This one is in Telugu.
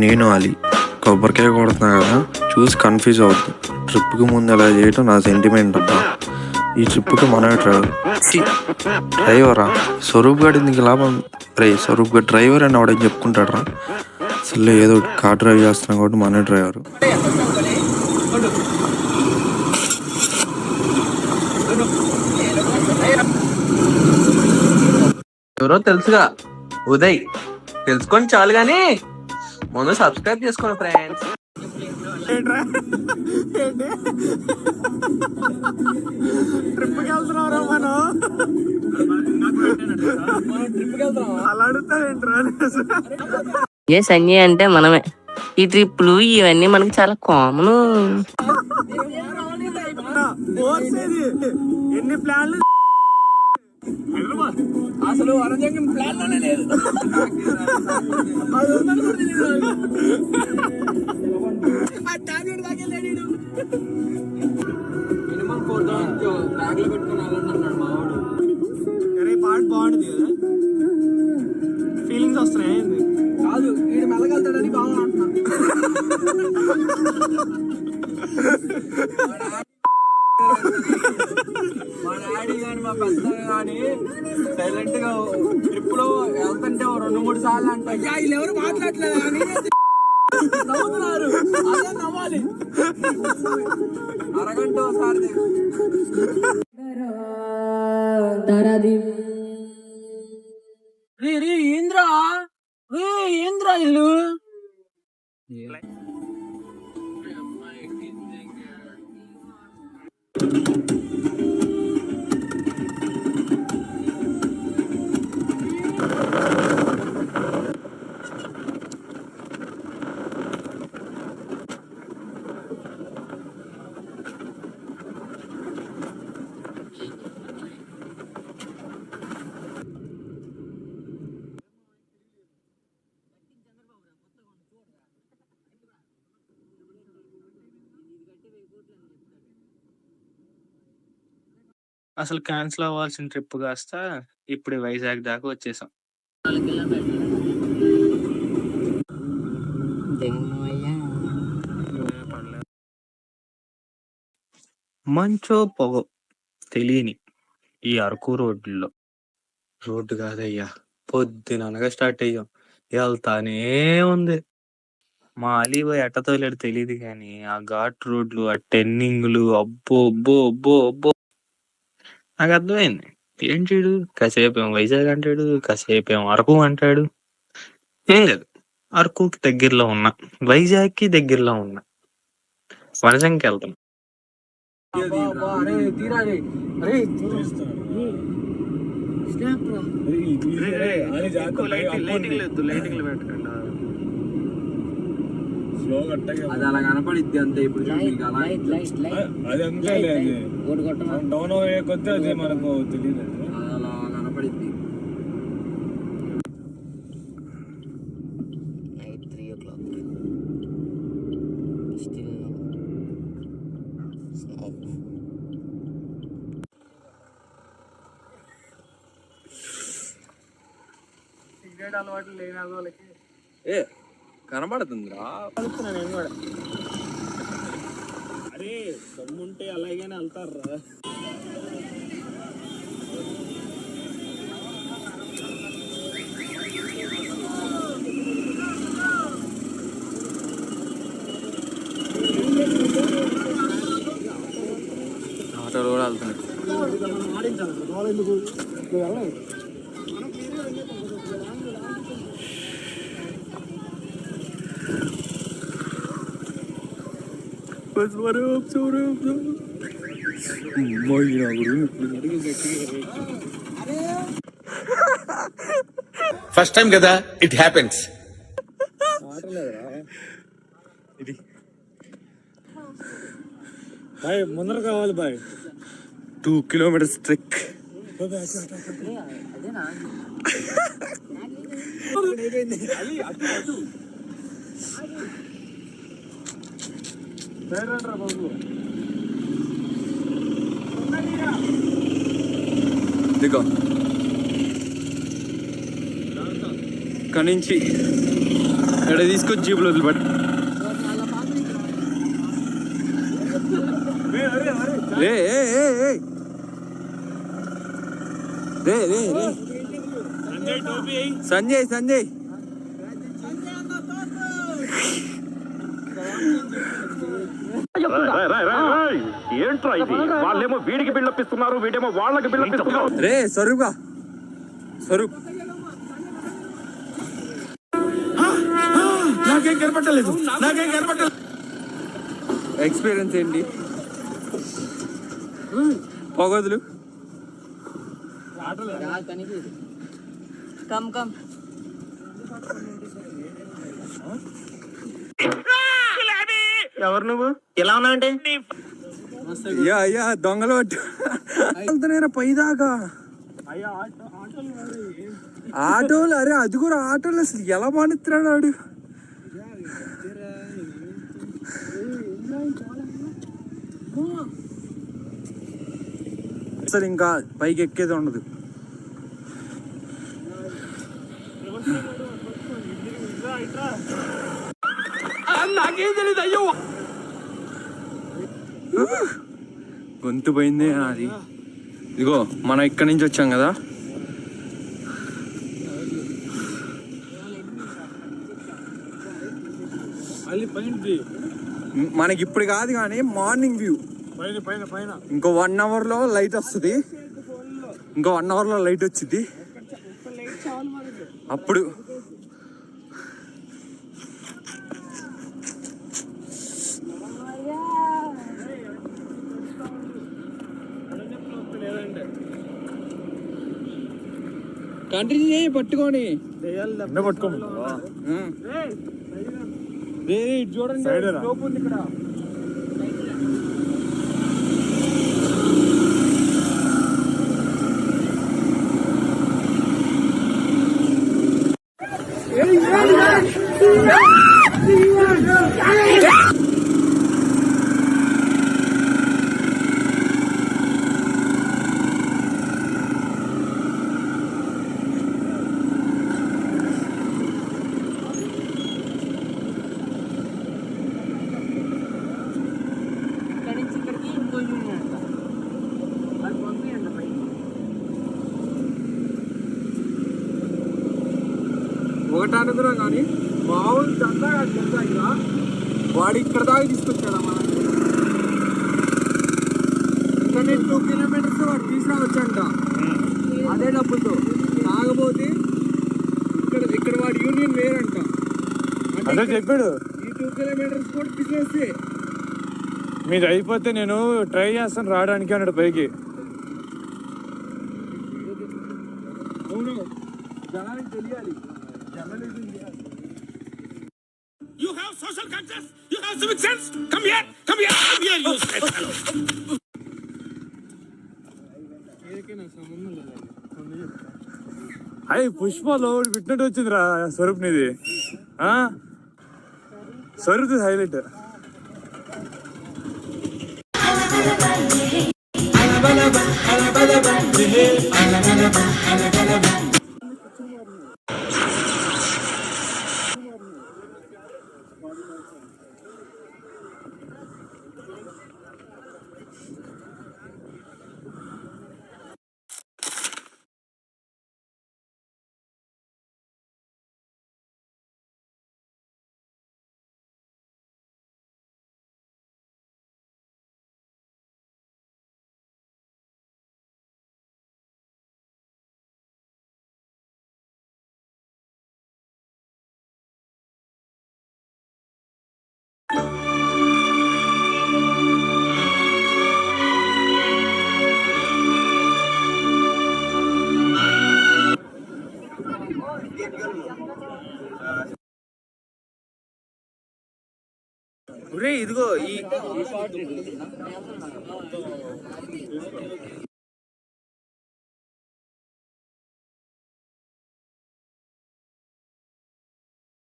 నేను అలీ కొబ్బరికాయ కొడుతున్నా కదా చూసి కన్ఫ్యూజ్ అవుద్ది. ట్రిప్కి ముందు ఎలా చేయటం నా సెంటిమెంట్ అబ్బా. ఈ ట్రిప్కి మనమే డ్రైవరా స్వరూప్ గారి నీకు లాభం రే. స్వరూప్ గారు డ్రైవర్ అని ఆవిడ చెప్పుకుంటాడు రా. అసలు ఏదో కార్ డ్రైవ్ చేస్తున్నాం కాబట్టి మనమే డ్రైవర్. ఎవరో తెలుసుగా, ఉదయ్. తెలుసుకొని చాలు గాని ముందు సబ్స్క్రైబ్ చేసుకోండి ఫ్రెండ్స్. ట్రిప్కి వెళ్తున్నావురా మనం? అలా అడుగుతారేంట్రా? ఏ సంజయ్ అంటే మనమే. ఈ ట్రిప్లు ఇవన్నీ మనకి చాలా కామన్. ఎన్ని ప్లాన్లు అసలు అరజంగం ప్లాన్ లోనే లేదు. మినిమం 4,000 బ్యాగ్ లో పెట్టుకుని వెళ్ళండి మా వాడు. పాట బాగుంటుంది కదా, ఫీలింగ్స్ వస్తున్నాయి. కాదు వీడు మెల్లగలుగుతాడని బాగా అంటున్నా. మా డాడీ కానీ మా పెద్ద కానీ సైలెంట్ గా ట్రిప్ లో వెళ్తుంటే 2-3 సార్లు అంట వీళ్ళు ఎవరు మాట్లాడలేదు అని నవ్వుతున్నారు. అదే నవ్వాలి. అరగంట ఒకసారి ఏంద్రా ఇల్లు అసలు క్యాన్సిల్ అవ్వాల్సిన ట్రిప్ కాస్త ఇప్పుడు వైజాగ్ దాకా వచ్చేసాం. మంచో పొగో తెలియని ఈ అరకు రోడ్లో, రోడ్డు కాదయ్యా పొద్దుననగా స్టార్ట్ అయ్యాం. వెళ్తానే ఉంది. మా అలీబాయ్ ఎట్ట తోలేడు తెలియదు కానీ ఆ ఘాట్ రోడ్లు, ఆ టెన్నింగ్లు, అబ్బో అబ్బో అబ్బో అబ్బో. నాకు అర్థమైంది ఏం చేయడు, కాసేపు ఏమో వైజాగ్ అంటాడు, కాసేపు ఏమో అరకు అంటాడు. ఏం లేదు, అరకుకి దగ్గరలో ఉన్నా, వైజాగ్కి దగ్గరలో ఉన్నా, వనజంకి వెళ్తాం. అది అలా కనపడిద్ది అంతే. ఇప్పుడు అది అంతే డౌన్ అయ్యే కొద్ది అది మనకు తెలియదు, అలా కనపడిద్ది. Night 3 o'clock. Still no snow. Cigarette అలవాట్లు లేని వాళ్ళకి కనబడుతుందిరా. నేను కూడా అరే దమ్ముంటే అలాగేనే వెళ్తారా. ఆటోలు కూడా వెళ్తున్నాయి. ఫస్ట్ టైం కదా, ఇట్ హ్యాపెన్స్. ఇది బాయ్ ముందర కావాలి బాయ్. 2 kilometers trek. దిగో ఇక్కడి నుంచి ఇక్కడ తీసుకొచ్చి జీపులు వదిలిపెట్టు. రే రే రే రే రే రే సంజయ్ సంజయ్ ఏంట్రా ఇది? వాళ్ళేమో వీడికి బిల్డప్పిస్తున్నారు, వీడేమో వాళ్ళకి బిల్డప్పిస్తున్నారు. రే స్వరూపా స్వరూప్ నాకేం కనపట్టలేదు. ఎక్స్పీరియన్స్ ఏంటి? పొగదులు కమ్ కమ్ ఎవరు నువ్వు ఎలా ఉన్నావంటే? యా యా దొంగలు పట్టు వెళ్తున్నారా పైదాకా ఆటోలు. అరే అది కూడా ఆటోలు అసలు ఎలా మానేస్తున్నాడు ఆడు. అసలు ఇంకా పైకి ఎక్కేది ఉండదు. నాకేం తెలియదు. అయ్యో గొంతు పోయింది అది. ఇదిగో మనం ఇక్కడి నుంచి వచ్చాం కదా, మనకి ఇప్పుడు కాదు కానీ మార్నింగ్ వ్యూ. ఇంకో 1 hour లో లైట్ వస్తుంది, ఇంకో 1 hour లో లైట్ వచ్చింది. అప్పుడు కంటిన్యూ చేయి పట్టుకొని చూడండి లోపు ఉంది ఇక్కడ. ఒకటి అనుకున్నాం కానీ మామూలు చందా ఇలా వాడు ఇక్కడ దాకా తీసుకొచ్చాడు మనం. ఇక్కడ నేను 2 kilometers వాడు తీసుకురావచ్చంట అదే డబ్బులతో. కాకపోతే ఇక్కడ వాడి యూనియన్ వేరంట. అదే చెప్పాడు. ఈ 2 kilometers కూడా బిజినెస్. మీది అయిపోతే నేను ట్రై చేస్తాను రావడానికి అన్నాడు పైకి. అవును, జనానికి తెలియాలి. You have social conscience. You have civic sense. Come here. You straight fellow. అయ్యి పుష్పలో పెట్టినట్టు వచ్చిందిరా స్వరూప్ నీది. స్వరూప్ హైలైట్. ఇదిగో ఈ